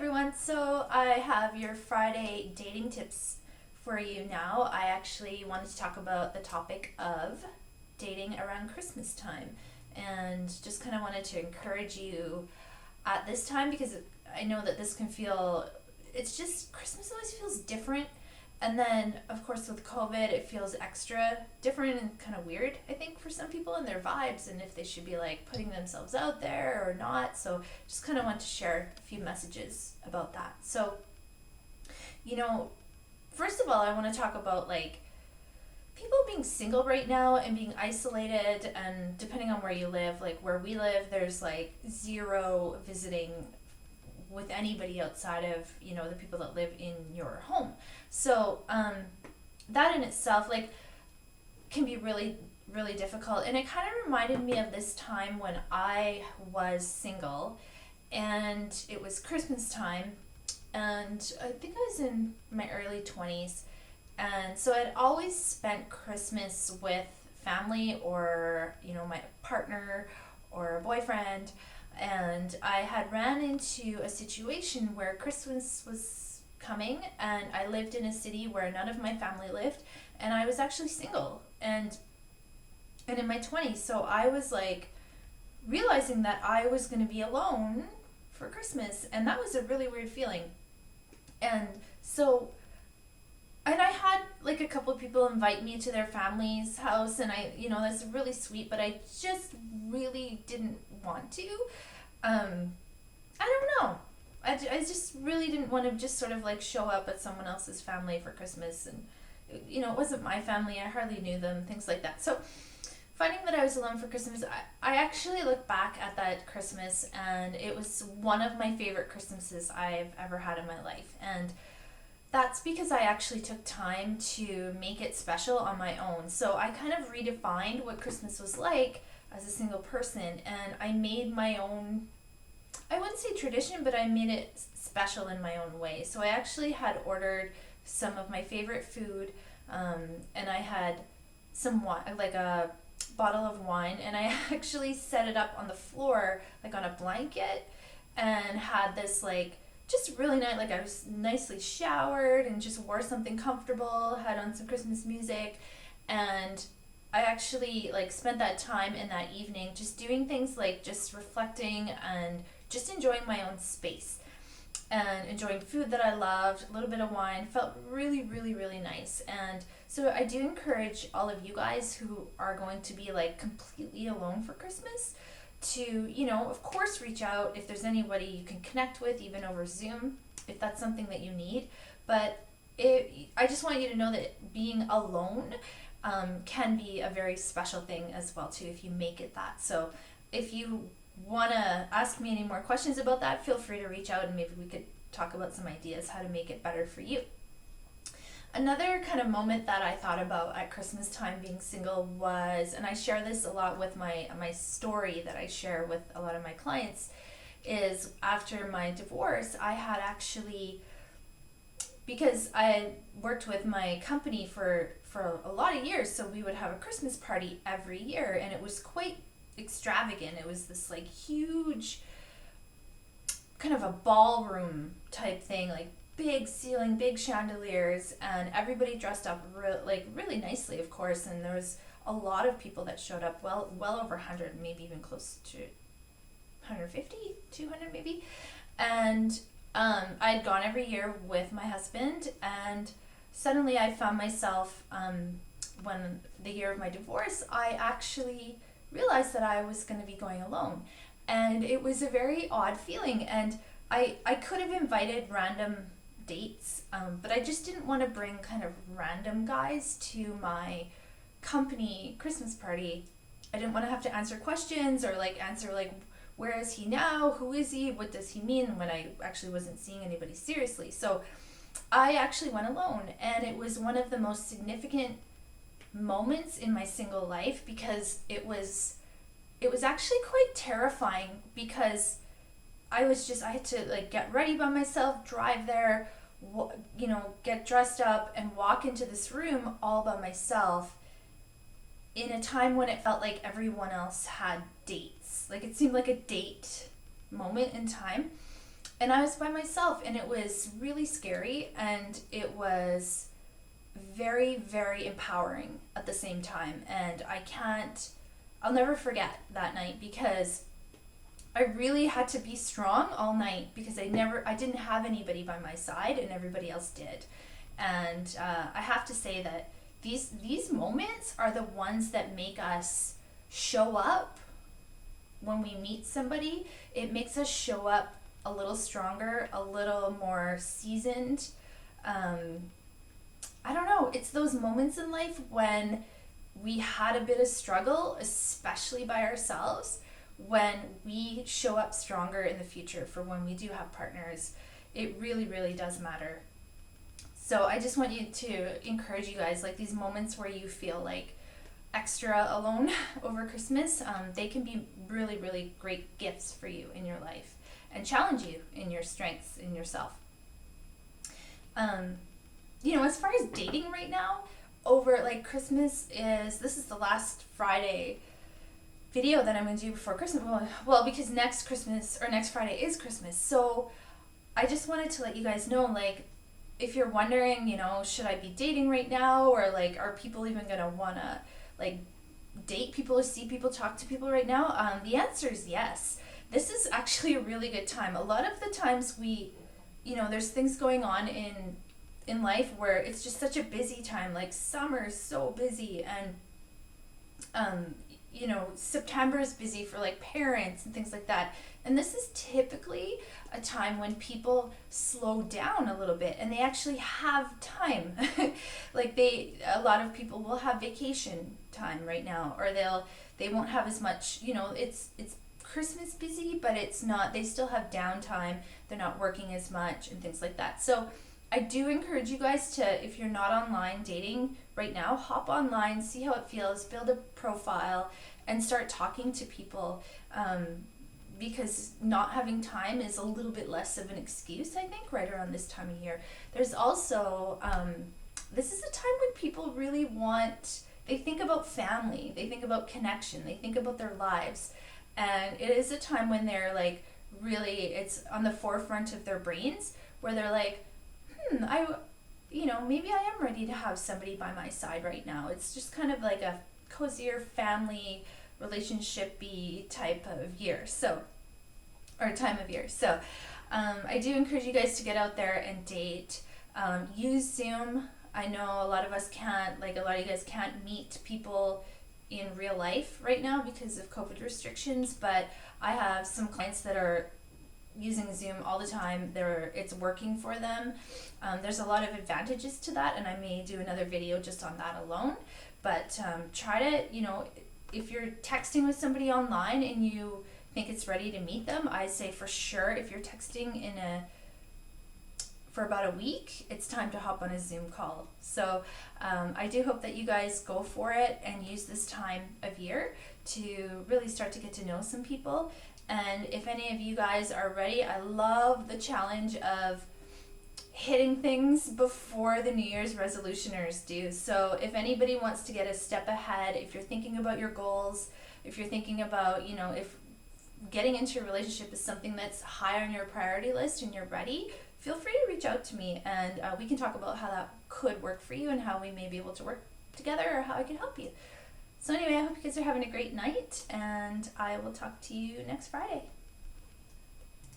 everyone. So I have your Friday dating tips for you now. I actually wanted to talk about the topic of dating around Christmas time and just kind of wanted to encourage you at this time because I know that this can feel, it's just Christmas always feels different. And then, of course, with COVID, it feels extra different and kind of weird, I think, for some people and their vibes and if they should be like putting themselves out there or not. So, just kind of want to share a few messages about that. So, you know, first of all, I want to talk about like people being single right now and being isolated. And depending on where you live, like where we live, there's like zero visiting with anybody outside of the people that live in your home. So that in itself like can be really difficult, and it kind of reminded me of this time when I was single and it was Christmas time, and I think I was in my early 20s, and so I'd always spent Christmas with family or my partner or a boyfriend, and I had ran into a situation where Christmas was coming and I lived in a city where none of my family lived, and I was actually single and in my 20s. So I was like realizing that I was going to be alone for Christmas, and that was a really weird feeling. And so and I had like a couple of people invite me to their family's house, and that's really sweet, but I just really didn't want to. I don't know. I just really didn't want to just sort of like show up at someone else's family for Christmas, and it wasn't my family. I hardly knew them, things like that. So finding that I was alone for Christmas, I actually look back at that Christmas, and it was one of my favorite Christmases I've ever had in my life. And that's because I actually took time to make it special on my own. So I kind of redefined what Christmas was like as a single person, and I made my own, I wouldn't say tradition, but I made it special in my own way. So I actually had ordered some of my favorite food, and I had some wine, like a bottle of wine, and I actually set it up on the floor, like on a blanket, and had this like just really nice, like I was nicely showered and just wore something comfortable, had on some Christmas music, and I actually like spent that time in that evening just doing things like just reflecting and just enjoying my own space and enjoying food that I loved, a little bit of wine, felt really nice. And so I do encourage all of you guys who are going to be like completely alone for Christmas to, of course, reach out if there's anybody you can connect with, even over Zoom, if that's something that you need. But I just want you to know that being alone can be a very special thing as well, too, if you make it that. So if you want to ask me any more questions about that, feel free to reach out and maybe we could talk about some ideas how to make it better for you. Another kind of moment that I thought about at Christmas time being single was, and I share this a lot with my story that I share with a lot of my clients, is after my divorce, I had actually, because I had worked with my company for a lot of years, so we would have a Christmas party every year, and it was quite extravagant. It was this like huge kind of a ballroom type thing, like big ceiling, big chandeliers, and everybody dressed up really nicely, of course. And there was a lot of people that showed up, well over 100, maybe even close to 150, 200 maybe. And I'd gone every year with my husband, and suddenly I found myself, when the year of my divorce, I actually realized that I was going to be going alone. And it was a very odd feeling, and I could have invited random dates, but I just didn't want to bring kind of random guys to my company Christmas party. I didn't want to have to answer questions or like answer like, where is he now? Who is he? What does he mean? When I actually wasn't seeing anybody seriously. So I actually went alone, and it was one of the most significant moments in my single life because it was actually quite terrifying because I had to like get ready by myself, drive there, get dressed up and walk into this room all by myself in a time when it felt like everyone else had dates. Like it seemed like a date moment in time. And I was by myself, and it was really scary, and it was very, very empowering at the same time. And I'll never forget that night, because I really had to be strong all night, because I didn't have anybody by my side, and everybody else did. And I have to say that these moments are the ones that make us show up when we meet somebody. It makes us show up a little stronger, a little more seasoned. I don't know. It's those moments in life when we had a bit of struggle, especially by ourselves, when we show up stronger in the future for when we do have partners. It really, really does matter. So I just want you to encourage you guys, like these moments where you feel like extra alone over Christmas, they can be really, really great gifts for you in your life and challenge you in your strengths in yourself. As far as dating right now, over like this is the last Friday video that I'm going to do before Christmas. Well, because next Friday is Christmas. So I just wanted to let you guys know, like, if you're wondering, should I be dating right now, or like, are people even going to want to like date people or see people, talk to people right now? The answer is yes. This is actually a really good time. A lot of the times there's things going on in life where it's just such a busy time. Like summer is so busy, and September is busy for like parents and things like that. And this is typically a time when people slow down a little bit and they actually have time. Like a lot of people will have vacation time right now, or they won't have as much, it's Christmas busy, but it's not, they still have downtime. They're not working as much and things like that. So I do encourage you guys to, if you're not online dating right now, hop online, see how it feels, build a profile, and start talking to people. Because not having time is a little bit less of an excuse, I think, right around this time of year. There's also, this is a time when people really they think about family, they think about connection, they think about their lives. And it is a time when they're like, really, it's on the forefront of their brains, where they're like, maybe I am ready to have somebody by my side right now. It's just kind of like a cozier family relationship-y type of year, or time of year. So I do encourage you guys to get out there and date. Use Zoom. I know a lot of us can't, like a lot of you guys can't meet people in real life right now because of COVID restrictions, but I have some clients that are using Zoom all the time. It's working for them. There's a lot of advantages to that, and I may do another video just on that alone. But try to, if you're texting with somebody online and you think it's ready to meet them, I say for sure, if you're texting for about a week, it's time to hop on a Zoom call. So I do hope that you guys go for it and use this time of year to really start to get to know some people. And if any of you guys are ready, I love the challenge of hitting things before the New Year's resolutioners do. So if anybody wants to get a step ahead, if you're thinking about your goals, if you're thinking about, if getting into a relationship is something that's high on your priority list and you're ready, feel free to reach out to me, and we can talk about how that could work for you and how we may be able to work together, or how I can help you. So anyway, I hope you guys are having a great night, and I will talk to you next Friday.